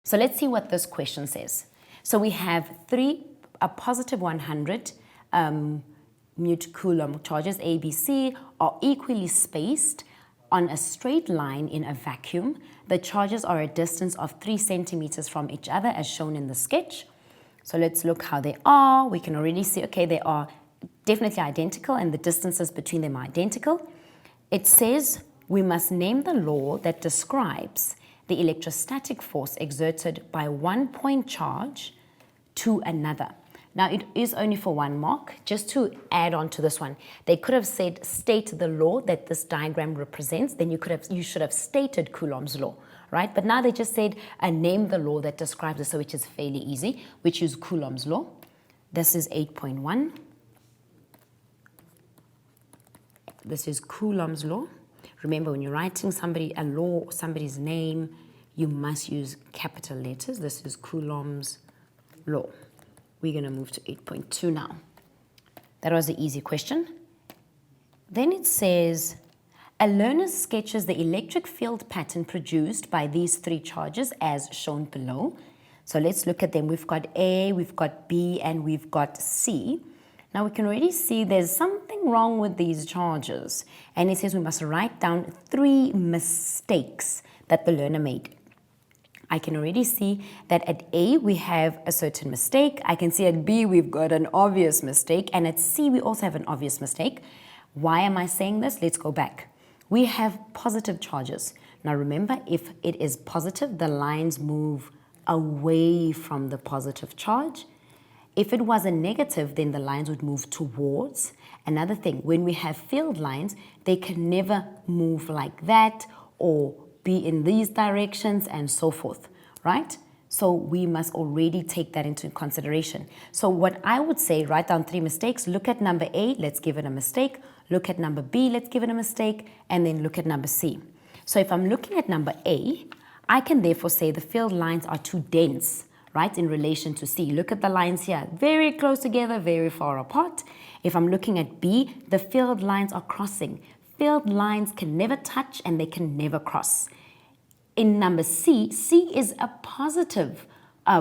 So let's see what this question says. So we have a positive 100 newton Coulomb charges A, B, C are equally spaced on a straight line in a vacuum. The charges are a distance of 3 centimeters from each other as shown in the sketch. So let's look how they are. We can already see, okay, they are definitely identical and the distances between them are identical. It says we must name the law that describes the electrostatic force exerted by one point charge to another. Now it is only for 1 mark. Just to add on to this one, they could have said state the law that this diagram represents, then you should have stated Coulomb's law, right? But now they just said name the law that describes it, so which is fairly easy, which is Coulomb's law. This is 8.1. This is Coulomb's law. Remember, when you're writing a law, somebody's name, you must use capital letters. This is Coulomb's law. We're going to move to 8.2 now. That was the easy question. Then it says, a learner sketches the electric field pattern produced by these 3 charges as shown below. So let's look at them. We've got A, we've got B, and we've got C. Now we can already see there's something wrong with these charges. And it says we must write down 3 mistakes that the learner made. I can already see that at A we have a certain mistake. I can see at B we've got an obvious mistake, and at C we also have an obvious mistake. Why am I saying this? Let's go back. We have positive charges. Now remember, if it is positive, the lines move away from the positive charge. If it was a negative, then the lines would move towards. Another thing, when we have field lines, they can never move like that or be in these directions and so forth, right? So we must already take that into consideration. So what I would say, write down 3 mistakes. Look at number A, let's give it a mistake. Look at number B, let's give it a mistake. And then look at number C. So if I'm looking at number A, I can therefore say the field lines are too dense, right, in relation to C. Look at the lines here, very close together, very far apart. If I'm looking at B, the field lines are crossing. Field lines can never touch and they can never cross. In number C, C is a positive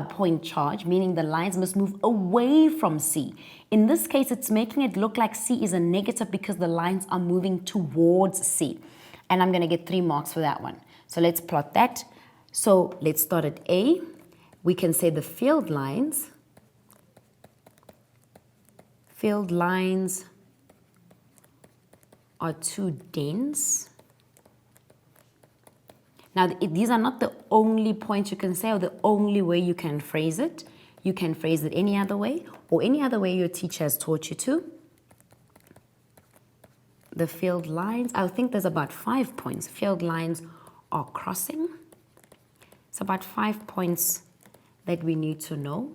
point charge, meaning the lines must move away from C. In this case, it's making it look like C is a negative because the lines are moving towards C. And I'm going to get 3 marks for that one. So let's plot that. So let's start at A. We can say the field lines are too dense. Now, these are not the only points you can say or the only way you can phrase it. You can phrase it any other way or any other way your teacher has taught you to. The field lines, I think there's about 5 points. Field lines are crossing. It's about 5 points that we need to know.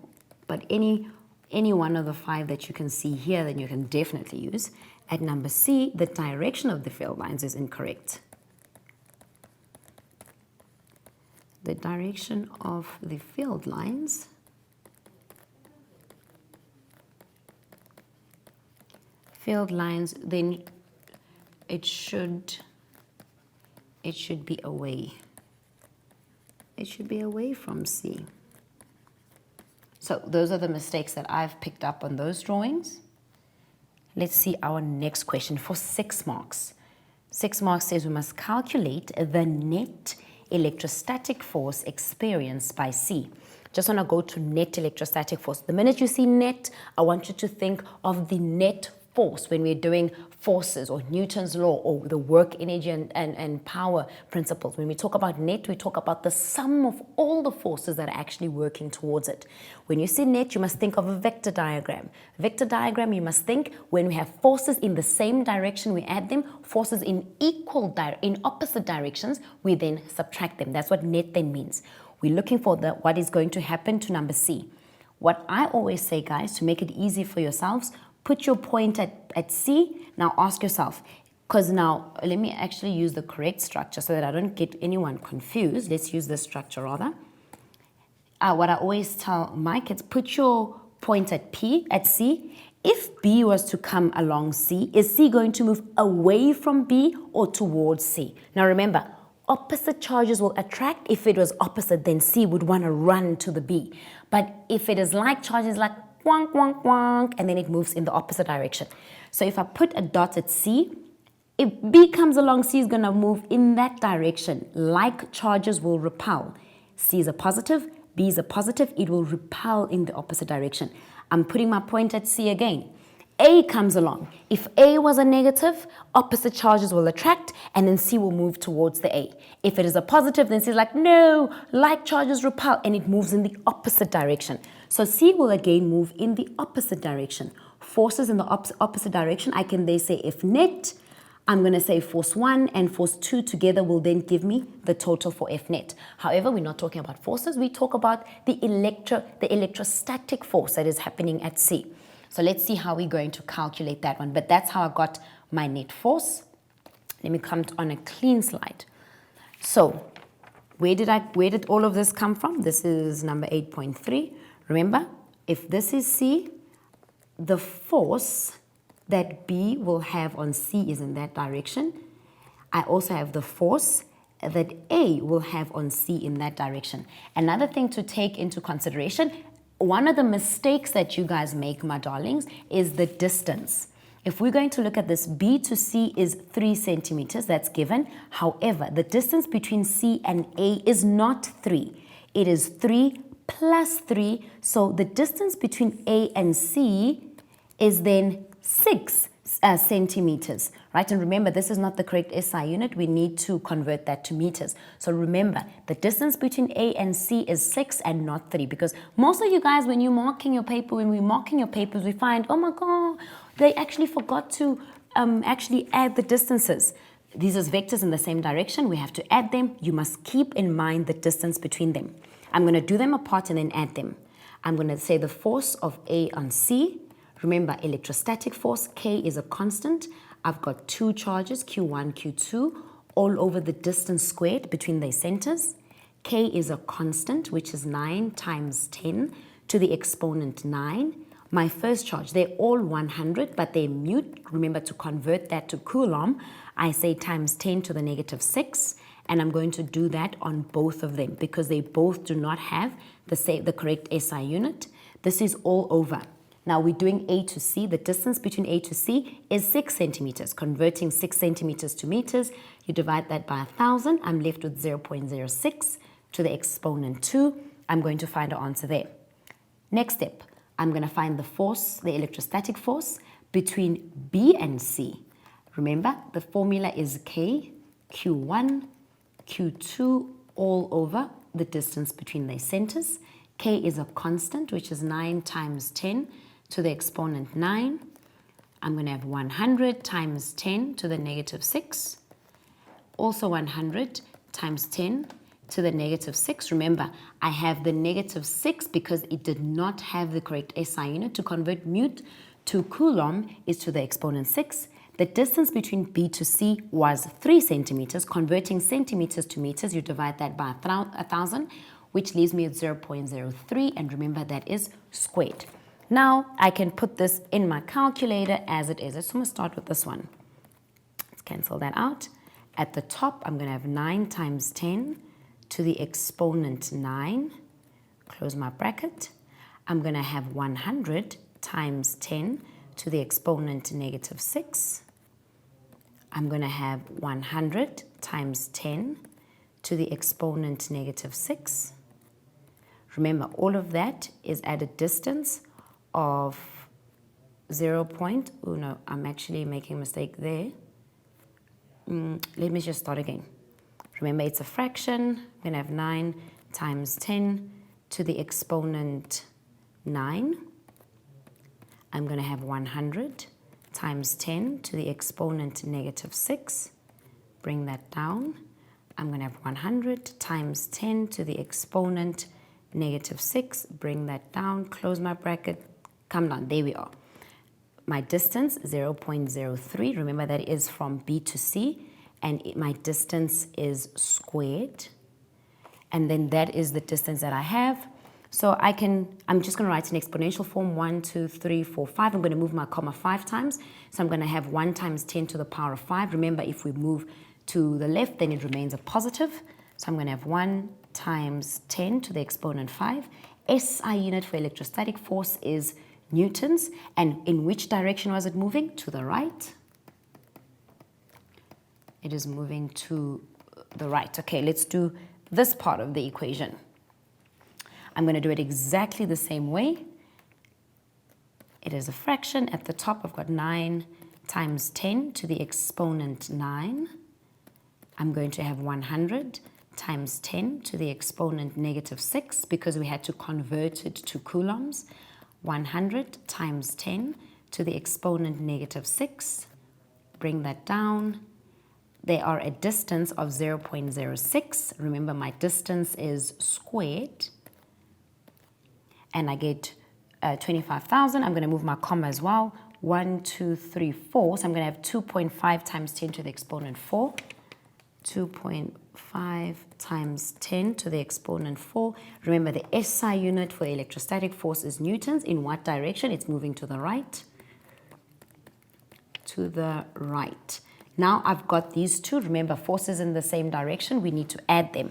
But any one of the 5 that you can see here, then you can definitely use. At number C, the direction of the field lines is incorrect. The direction of the field lines then it should be away. It should be away from C. So those are the mistakes that I've picked up on those drawings. Let's see our next question for 6 marks. 6 marks says we must calculate the net electrostatic force experienced by C. Just want to go to net electrostatic force. The minute you see net, I want you to think of the net force when we're doing forces or Newton's law or the work, energy, and power principles. When we talk about net, we talk about the sum of all the forces that are actually working towards it. When you see net, you must think of a vector diagram. Vector diagram, you must think when we have forces in the same direction, we add them. Forces in opposite directions, we then subtract them. That's what net then means. We're looking for what is going to happen to number C. What I always say, guys, to make it easy for yourselves, put your point at C. Now ask yourself, because now let me actually use the correct structure so that I don't get anyone confused. Let's use this structure rather. What I always tell my kids, put your point at C. If B was to come along C, is C going to move away from B or towards C? Now remember, opposite charges will attract. If it was opposite, then C would want to run to the B. But if it is like charges, like wonk, wonk, wonk, and then it moves in the opposite direction. So if I put a dot at C, if B comes along, C is going to move in that direction. Like charges will repel. C is a positive, B is a positive, it will repel in the opposite direction. I'm putting my point at C again. A comes along. If A was a negative, opposite charges will attract, and then C will move towards the A. If it is a positive, then C is like, no, like charges repel, and it moves in the opposite direction. So C will again move in the opposite direction. Forces in the opposite direction, I can then say if net, I'm going to say force 1 and force 2 together will then give me the total for F net. However, we're not talking about forces. We talk about the electrostatic force that is happening at C. So let's see how we're going to calculate that one. But that's how I got my net force. Let me come on a clean slide. So where did all of this come from? This is number 8.3. Remember, if this is C, the force that B will have on C is in that direction. I also have the force that A will have on C in that direction. Another thing to take into consideration, one of the mistakes that you guys make, my darlings, is the distance. If we're going to look at this, B to C is 3 centimeters, that's given. However, the distance between C and A is not 3. It is 3 plus 3. So the distance between A and C is then 6 centimeters, right? And remember, this is not the correct SI unit. We need to convert that to meters. So remember, the distance between A and C is 6 and not 3, because most of you guys, when you're marking your paper, when we're marking your papers, we find, oh my God, they actually forgot to actually add the distances. These are vectors in the same direction. We have to add them. You must keep in mind the distance between them. I'm going to do them apart and then add them. I'm going to say the force of A on C. Remember, electrostatic force, K is a constant. I've got 2 charges, Q1, Q2, all over the distance squared between their centers. K is a constant, which is 9 times 10 to the exponent 9. My first charge, they're all 100, but they're mute. Remember, to convert that to Coulomb, I say times 10 to the negative 6. And I'm going to do that on both of them because they both do not have the correct SI unit. This is all over. Now we're doing A to C. The distance between A to C is 6 centimeters. Converting 6 centimeters to meters, you divide that by 1,000. I'm left with 0.06 to the exponent 2. I'm going to find our answer there. Next step, I'm going to find the force, the electrostatic force between B and C. Remember, the formula is K, Q1, Q2, all over the distance between their centers. K is a constant, which is 9 times 10 to the exponent 9. I'm going to have 100 times 10 to the negative 6. Also 100 times 10 to the negative 6. Remember, I have the negative 6 because it did not have the correct SI unit. To convert mute to Coulomb is to the exponent 6. The distance between B to C was 3 centimeters. Converting centimeters to meters, you divide that by 1,000, which leaves me at 0.03. And remember, that is squared. Now, I can put this in my calculator as it is. Let's start with this one. Let's cancel that out. At the top, I'm going to have 9 times 10 to the exponent 9. Close my bracket. I'm going to have 100 times 10 to the exponent negative 6. I'm going to have 100 times 10 to the exponent negative 6. Remember, all of that is at a distance of 0. Oh no, I'm actually making a mistake there. Let me just start again. Remember, it's a fraction. I'm going to have 9 times 10 to the exponent 9. I'm going to have 100 times 10 to the exponent negative 6. Bring that down. I'm going to have 100 times 10 to the exponent negative 6. Bring that down. Close my bracket. Come down. There we are. My distance, 0.03. Remember, that is from B to C. And my distance is squared. And then that is the distance that I have. So I'm just going to write an exponential form, 1, 2, 3, 4, 5. I'm going to move my comma 5 times. So I'm going to have 1 times 10 to the power of 5. Remember, if we move to the left, then it remains a positive. So I'm going to have 1 times 10 to the exponent 5. SI unit for electrostatic force is newtons. And in which direction was it moving? To the right. It is moving to the right. Okay, let's do this part of the equation. I'm going to do it exactly the same way. It is a fraction. At the top, I've got 9 times 10 to the exponent 9. I'm going to have 100 times 10 to the exponent negative 6 because we had to convert it to coulombs. 100 times 10 to the exponent negative 6. Bring that down. They are a distance of 0.06. Remember, my distance is squared. And I get 25,000. I'm going to move my comma as well. 1, 2, 3, 4. So I'm going to have 2.5 times 10 to the exponent 4. 2.5 times 10 to the exponent 4. Remember, the SI unit for electrostatic force is newtons. In what direction? It's moving to the right. To the right. Now I've got these two. Remember, forces in the same direction. We need to add them.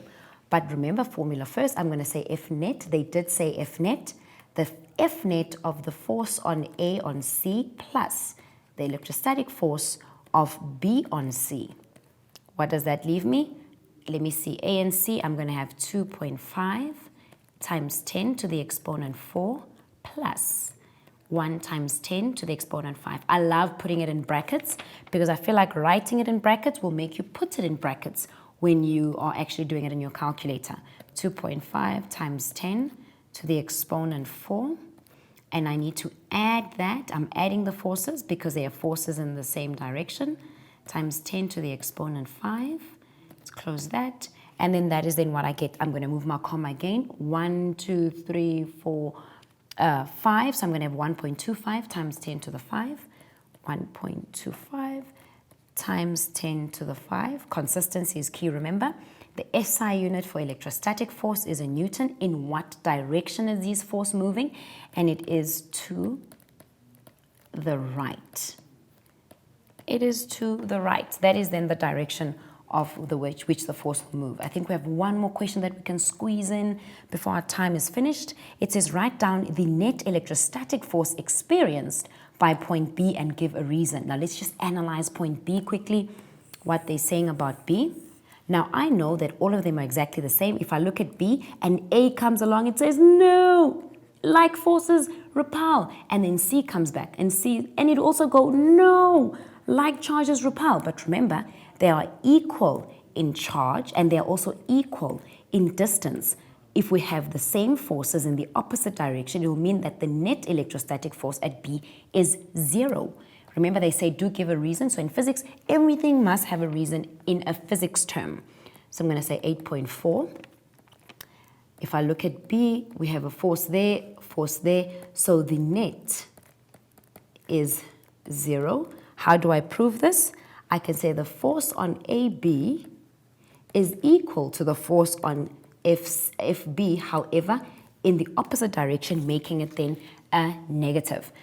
But remember, formula first, I'm going to say F net. They did say F net. The F net of the force on A on C plus the electrostatic force of B on C. What does that leave me? Let me see. A and C, I'm going to have 2.5 times 10 to the exponent 4 plus 1 times 10 to the exponent 5. I love putting it in brackets because I feel like writing it in brackets will make you put it in brackets when you are actually doing it in your calculator. 2.5 times 10 to the exponent 4. And I need to add that. I'm adding the forces because they are forces in the same direction. Times 10 to the exponent 5. Let's close that. And then that is then what I get. I'm going to move my comma again. 1, 2, 3, 4, 5. So I'm going to have 1.25 times 10 to the 5. 1.25 times 10 to the 5. Consistency is key, remember. The SI unit for electrostatic force is a newton. In what direction is this force moving? And it is to the right. It is to the right. That is then the direction of the which the force will move. I think we have one more question that we can squeeze in before our time is finished. It says, write down the net electrostatic force experienced by point B and give a reason. Now let's just analyze point B quickly, what they're saying about B. Now I know that all of them are exactly the same. If I look at B and A comes along, it says, no, like forces repel. And then C comes back and C, and it also go, no, like charges repel. But remember, they are equal in charge and they're also equal in distance. If we have the same forces in the opposite direction, it will mean that the net electrostatic force at B is 0. Remember, they say do give a reason. So in physics, everything must have a reason in a physics term. So I'm going to say 8.4. If I look at B, we have a force there. So the net is 0. How do I prove this? I can say the force on AB is equal to the force on FB, however, in the opposite direction, making it then a negative.